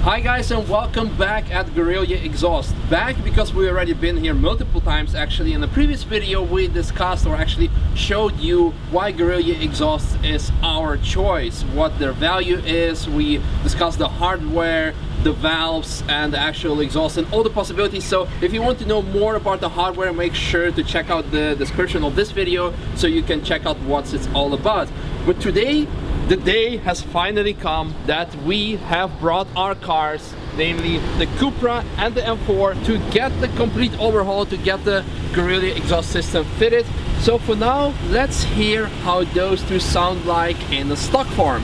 Hi guys, and welcome back at Guerrilla Exhaust. Back because we already been here multiple times. Actually, in the previous video we discussed or actually showed you why Guerrilla Exhaust is our choice, what their value is. We discussed the hardware, the valves, and the actual exhaust and all the possibilities. So if you want to know more about the hardware, make sure to check out the description of this video so you can check out what it's all about. But today the day has finally come that we have brought our cars, namely the Cupra and the M4, to get the complete overhaul, to get the Guerrilla exhaust system fitted. So for now, let's hear how those two sound like in the stock form.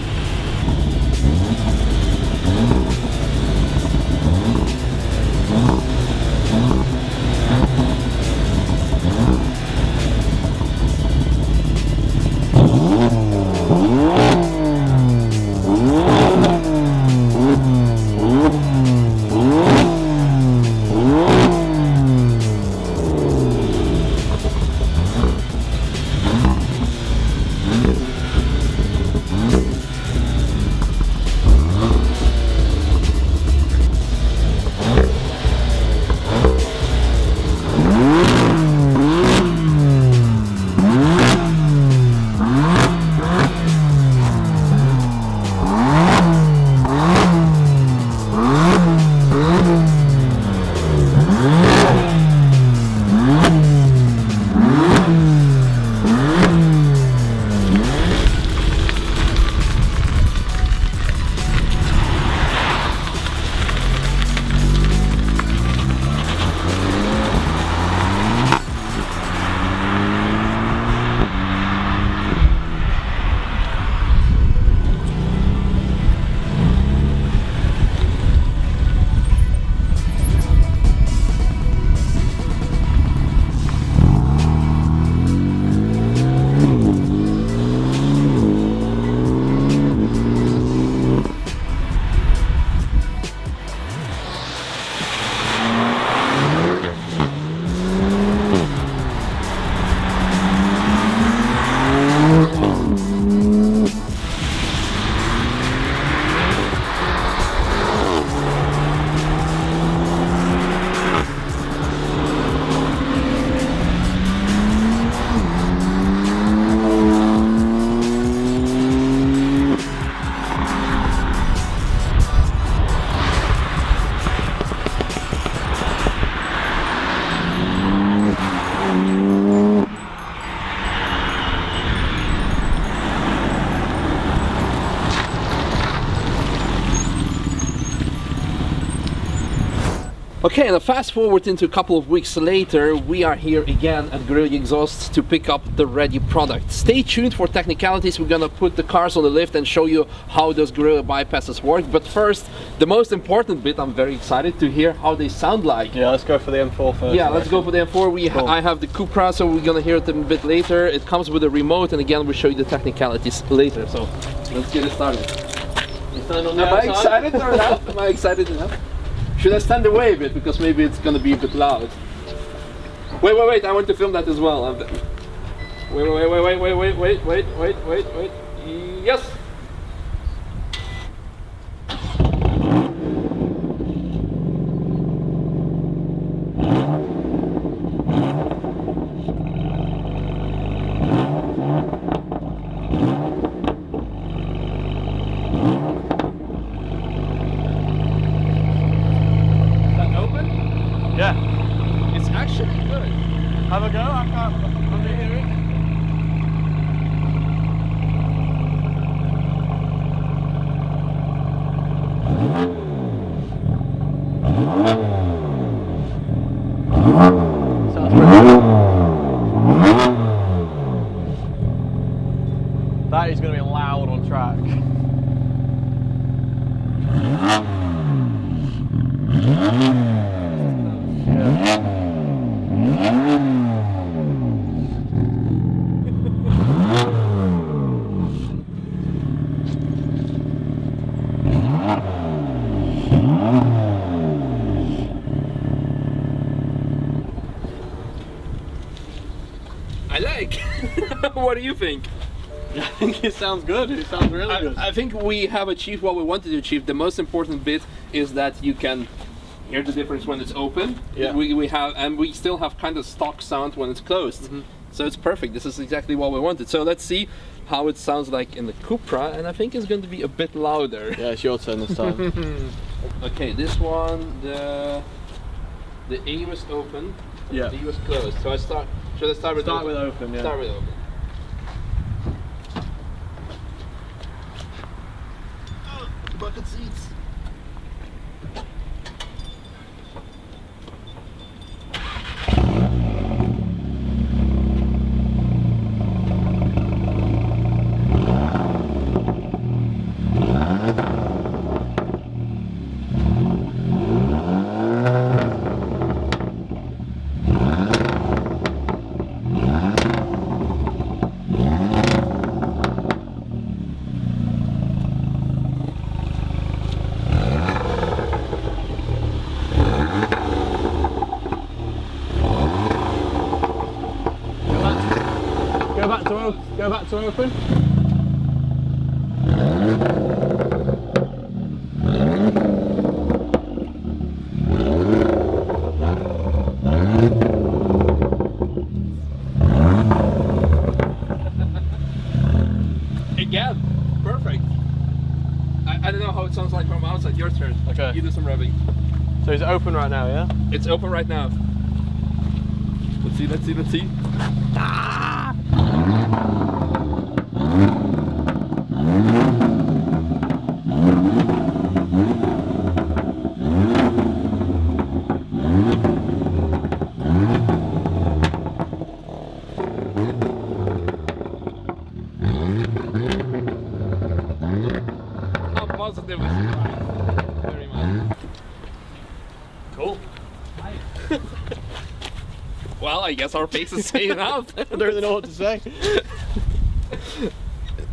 Okay, and fast forward into a couple of weeks later, we are here again at Guerrilla Exhaust to pick up the ready product. Stay tuned for technicalities. We're gonna put the cars on the lift and show you how those Guerrilla bypasses work. But first, the most important bit, I'm very excited to hear how they sound like. Yeah, let's go for the M4 first. Yeah, let's go for the M4. Cool. I have the Cupra, so we're gonna hear it a bit later. It comes with a remote, and again, we'll show you the technicalities later. So let's get it started. Am I excited or not? Am I excited enough? Should I stand away a bit, because maybe it's gonna be a bit loud? Wait, I want to film that as well. Wait. Yes! Yeah. It's actually good. Have a go? I can't hear it. Sounds pretty good. That is going to be loud on track. I like. What do you think? I think it sounds good. It sounds really good. I think we have achieved what we wanted to achieve. The most important bit is that you can hear the difference when it's open. Yeah. We have, and we still have kind of stock sound when it's closed. So it's perfect. This is exactly what we wanted. So let's see how it sounds like in the Cupra, and I think it's going to be a bit louder. Yeah, it's your turn this time. Okay, this one, the A was open, Yeah. the B was closed. So should I start with Start open? with open, yeah. Start with open. Bucket seats. Go back to open. Again, perfect. I don't know how it sounds like from outside. Your turn. Okay. You do some revving. So it's open right now, yeah? It's open right now. Let's see, let's see, let's see. How positive is it? Very much. Cool. Well, I guess our face is saying enough. I don't really know what to say.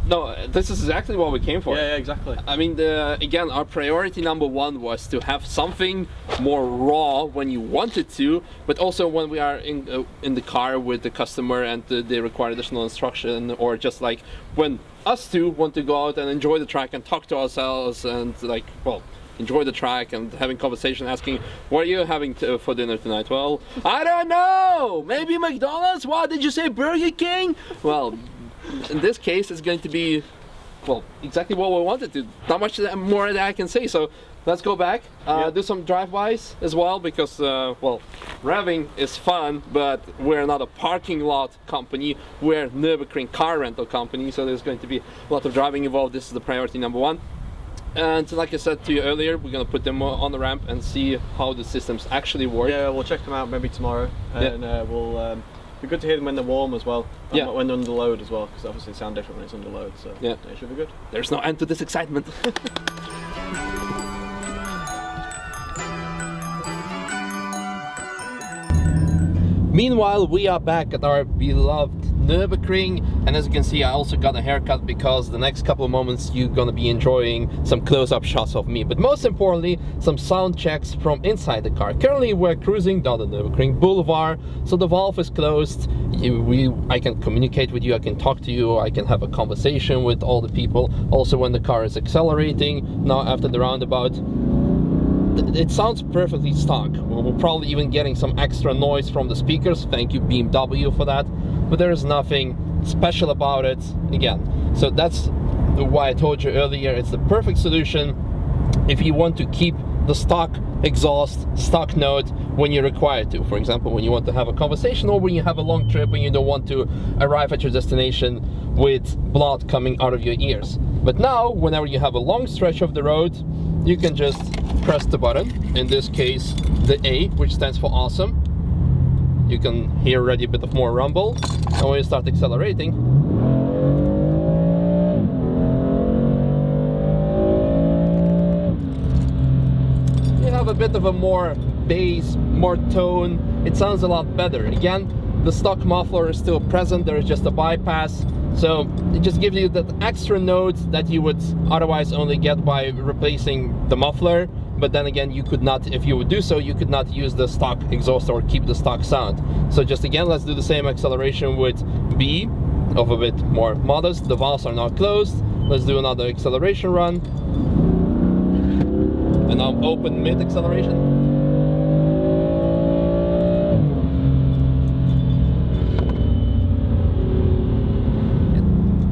No, this is exactly what we came for. Yeah, exactly. I mean, again, our priority number one was to have something more raw when you wanted to, but also when we are in the car with the customer and they require additional instruction, or just like when us two want to go out and enjoy the track and talk to ourselves and like, well, enjoy the track and having conversation, asking, what are you having for dinner tonight? Well, I don't know, maybe McDonald's? What, did you say Burger King? Well, in this case, it's going to be, well, exactly what we wanted to. Not much more that I can say. So let's go back, do some drive-bys as well, because, well, revving is fun, but we're not a parking lot company. We're Nürburgring car rental company, so there's going to be a lot of driving involved. This is the priority number one. And like I said to you earlier, we're going to put them on the ramp and see how the systems actually work. Yeah, we'll check them out maybe tomorrow, and we'll be good to hear them when they're warm as well. And when they're under load as well, because obviously they sound different when it's under load. So yeah, it should be good. There's no end to this excitement. Meanwhile, we are back at our beloved Nürburgring, and as you can see, I also got a haircut because the next couple of moments you're gonna be enjoying some close-up shots of me, but most importantly, some sound checks from inside the car. Currently, we're cruising down the Nürburgring Boulevard, so the valve is closed. I can communicate with you, I can talk to you, I can have a conversation with all the people. Also, when the car is accelerating, now after the roundabout, it sounds perfectly stock. We're probably even getting some extra noise from the speakers. Thank you, BMW, for that. But there is nothing special about it, again. So that's why I told you earlier, it's the perfect solution if you want to keep the stock exhaust, stock note when you're required to. For example, when you want to have a conversation, or when you have a long trip and you don't want to arrive at your destination with blood coming out of your ears. But now, whenever you have a long stretch of the road, you can just press the button, in this case the A, which stands for awesome. You can hear already a bit of more rumble, and when you start accelerating, you have a bit of a more bass, more tone. It sounds a lot better. Again, the stock muffler is still present, there is just a bypass, so it just gives you that extra note that you would otherwise only get by replacing the muffler. But then again, you could not, if you would do so, you could not use the stock exhaust or keep the stock sound. So just again, let's do the same acceleration with B. of a bit more modest. The valves are now closed. Let's do another acceleration run. And now open mid acceleration.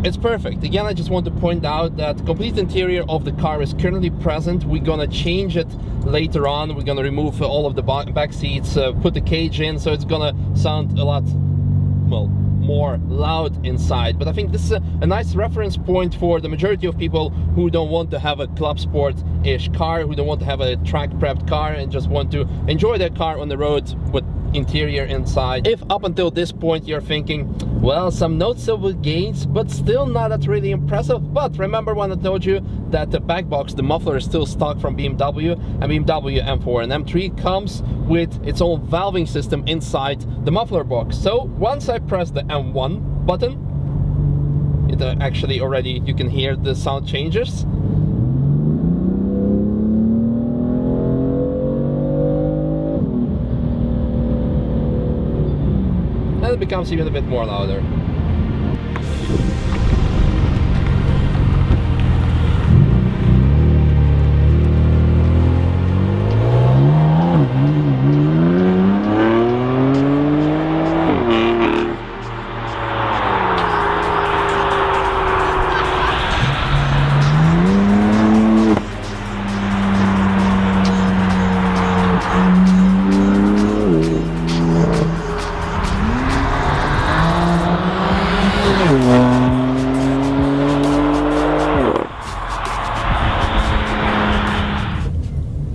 It's perfect. Again, I just want to point out that complete interior of the car is currently present. We're gonna change it later on. We're gonna remove all of the back seats, put the cage in, so it's gonna sound a lot, well, more loud inside. But I think this is a nice reference point for the majority of people who don't want to have a club sport-ish car, who don't want to have a track prepped car and just want to enjoy their car on the road with interior inside. If up until this point you're thinking, well, some noticeable gains, but still not that really impressive. But remember when I told you that the back box, the muffler is still stock from BMW, and BMW M4 and M3 comes with its own valving system inside the muffler box. So once I press the M1 button, it actually already, you can hear the sound changes. And it becomes even a bit more louder.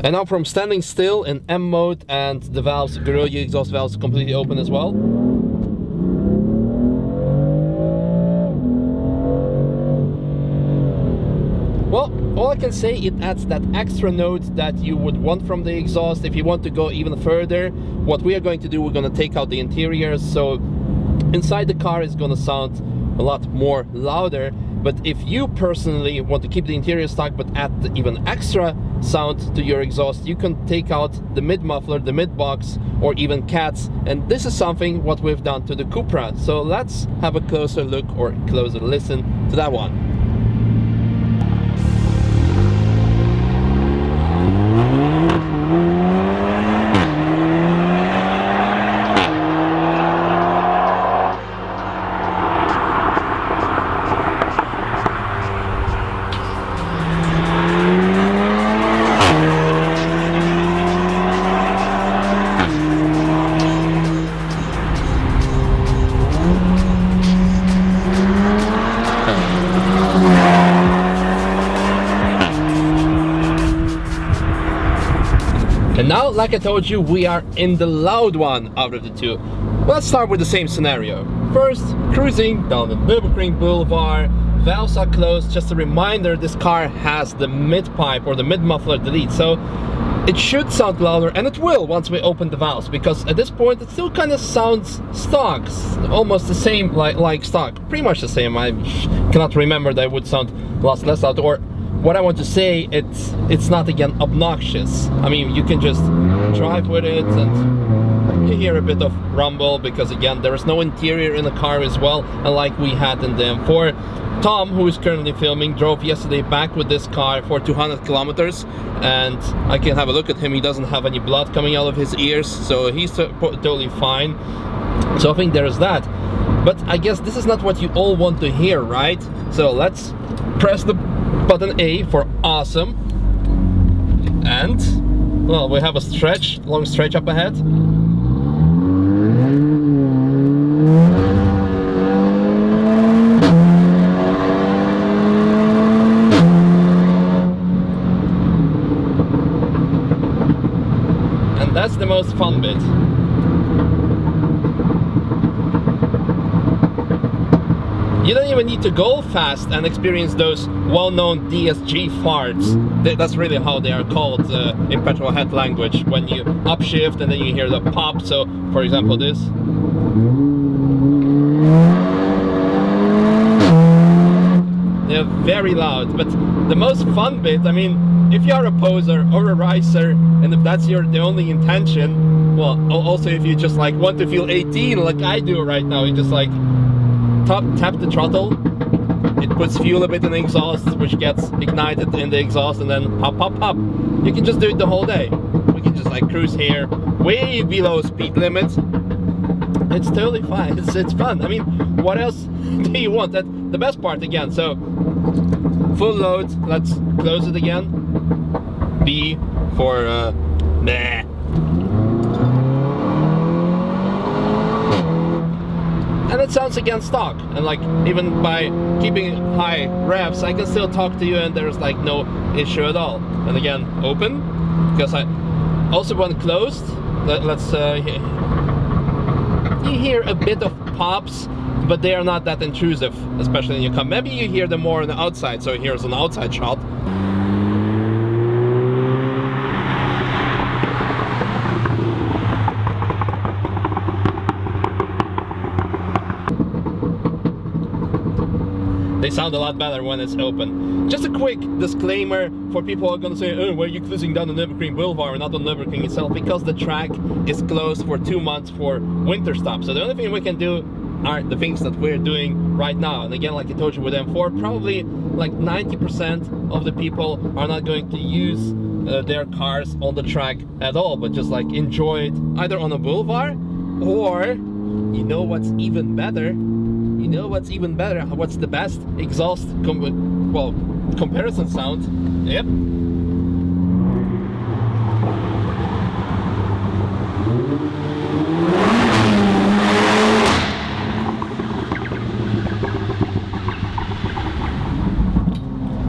And now from standing still in M mode, and the valves, Guerrilla exhaust valves, completely open as well. Well, all I can say, it adds that extra note that you would want from the exhaust. If you want to go even further, what we are going to do, we're going to take out the interiors, so inside the car is going to sound a lot more louder. But if you personally want to keep the interior stock but add even extra sound to your exhaust, you can take out the mid muffler, the mid box, or even cats. And this is something what we've done to the Cupra. So let's have a closer look or closer listen to that one. And now, like I told you, we are in the loud one out of the two. Let's start with the same scenario. First, cruising down the Nürburgring Boulevard, valves are closed. Just a reminder, this car has the mid pipe or the mid muffler delete, so it should sound louder, and it will once we open the valves, because at this point it still kind of sounds stock, almost the same like stock, pretty much the same. I cannot remember that it would sound less loud, or what I want to say, it's not again obnoxious. I mean, you can just drive with it and you hear a bit of rumble, because again, there is no interior in the car as well, unlike we had in the M4. Tom, who is currently filming, drove yesterday back with this car for 200 kilometers, and I can have a look at him. He doesn't have any blood coming out of his ears, so he's totally fine. So I think there's that. But I guess this is not what you all want to hear, right? So let's press the button A for awesome, and well, we have a long stretch up ahead. And that's the most fun bit. You don't even need to go fast and experience those well-known DSG farts. That's really how they are called in petrolhead language, when you upshift and then you hear the pop. So, for example, this. They're very loud, but the most fun bit, I mean, if you are a poser or a racer, and if that's the only intention, well, also if you just like want to feel 18 like I do right now, you just like tap the throttle, it puts fuel a bit in the exhaust, which gets ignited in the exhaust, and then pop, pop, pop. You can just do it the whole day. We can just like cruise here, way below speed limits. It's totally fine. It's fun. I mean, what else do you want? That's the best part again. So, full load. Let's close it again. B for meh. And it sounds again stock, and like even by keeping high revs I can still talk to you and there's like no issue at all. And again, open, because I also want closed. Let's you hear a bit of pops, but they are not that intrusive, especially when you come. Maybe you hear them more on the outside, so here's an outside shot. They sound a lot better when it's open. Just a quick disclaimer for people who are going to say, oh, why are you cruising down the Nürburgring Boulevard and not on Nürburgring itself? Because the track is closed for 2 months for winter stop. So the only thing we can do are the things that we're doing right now. And again, like I told you with M4, probably like 90% of the people are not going to use their cars on the track at all, but just like enjoy it either on a boulevard, or you know what's even better? You know what's even better? What's the best exhaust comparison sound? Yep.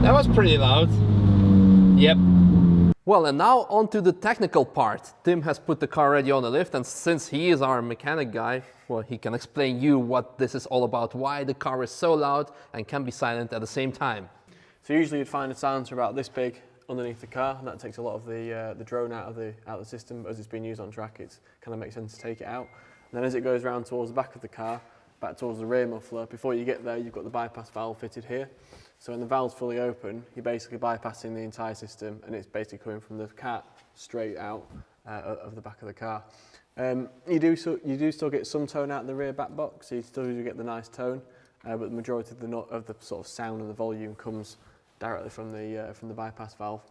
That was pretty loud. Yep. Well, and now on to the technical part. Tim has put the car ready on the lift, and since he is our mechanic guy, well, he can explain you what this is all about, why the car is so loud and can be silent at the same time. So usually you'd find a silencer about this big underneath the car, and that takes a lot of the drone out of the system. As it's being used on track, it kind of makes sense to take it out. And then as it goes around towards the back of the car, back towards the rear muffler, before you get there, you've got the bypass valve fitted here. So when the valve's fully open, you're basically bypassing the entire system, and it's basically coming from the cat straight out of the back of the car. You do still get some tone out of the rear back box, so you still do get the nice tone, but the majority of the sort of sound and the volume comes directly from the bypass valve.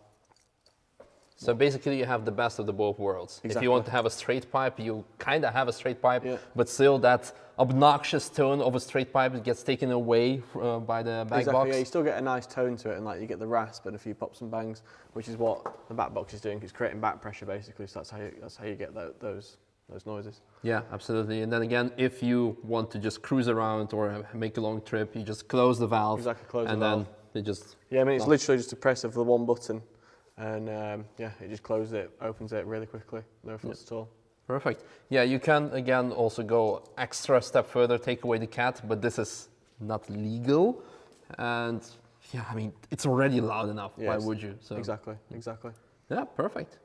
So basically you have the best of the both worlds. Exactly. If you want to have a straight pipe, you kind of have a straight pipe, yeah, but still that obnoxious tone of a straight pipe gets taken away by the back box. Yeah, you still get a nice tone to it, and like you get the rasp and a few pops and bangs, which is what the back box is doing. It's creating back pressure basically, so that's how you get those noises. Yeah, absolutely. And then again, if you want to just cruise around or make a long trip, you just close the valve. Exactly, close the valve. And then it just... Yeah, I mean, it's literally just a press of the one button. And yeah, it just closes it, opens it really quickly, no fuss at all. Perfect. Yeah, you can again also go extra step further, take away the cat, but this is not legal. And yeah, I mean, it's already loud enough. Yes. Why would you? So. Exactly. Yeah, perfect.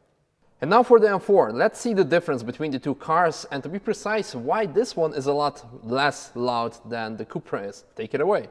And now for the M4, let's see the difference between the two cars, and to be precise, why this one is a lot less loud than the Cupra is. Take it away.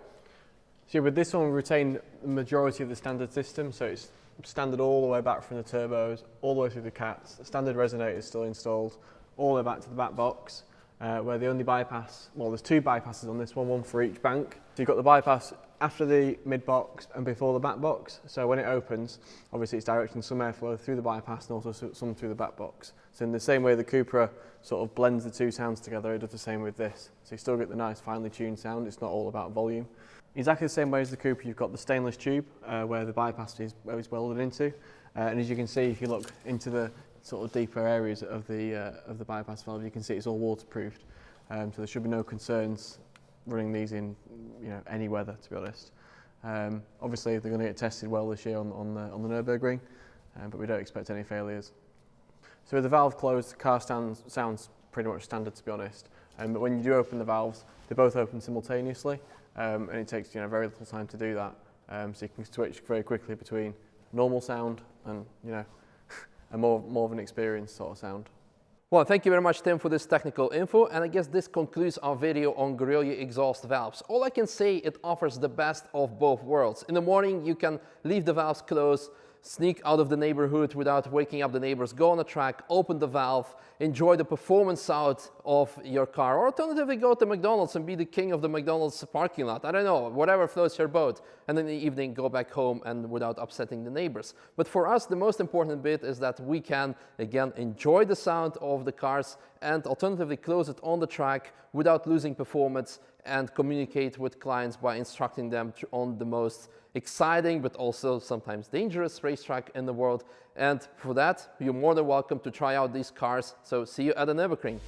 So with this one, we retain the majority of the standard system, so it's standard all the way back from the turbos, all the way through the cats. The standard resonator is still installed, all the way back to the back box, where the only bypass, well, there's two bypasses on this one for each bank. So you've got the bypass after the mid box and before the back box. So when it opens, obviously it's directing some airflow through the bypass and also some through the back box. So in the same way the Cupra sort of blends the two sounds together, it does the same with this. So you still get the nice finely tuned sound, it's not all about volume. Exactly the same way as the Cupra, you've got the stainless tube where the bypass is welded into, and as you can see, if you look into the sort of deeper areas of the bypass valve, you can see it's all waterproofed, so there should be no concerns running these in any weather, to be honest. Obviously, they're going to get tested well this year on the Nürburgring, but we don't expect any failures. So with the valve closed, the car sounds pretty much standard, to be honest. But when you do open the valves, they both open simultaneously. And it takes very little time to do that, so you can switch very quickly between normal sound and a more of an experienced sort of sound. Well, thank you very much, Tim, for this technical info, and I guess this concludes our video on Guerrilla exhaust valves. All I can say, it offers the best of both worlds. In the morning you can leave the valves closed, sneak out of the neighborhood without waking up the neighbors, go on a track, open the valve, enjoy the performance out of your car, or alternatively go to McDonald's and be the king of the McDonald's parking lot. I don't know, whatever floats your boat, and in the evening go back home and without upsetting the neighbors. But for us, the most important bit is that we can, again, enjoy the sound of the cars and alternatively close it on the track without losing performance, and communicate with clients by instructing them on the most exciting but also sometimes dangerous racetrack in the world. And for that, you're more than welcome to try out these cars. So see you at the Nürburgring.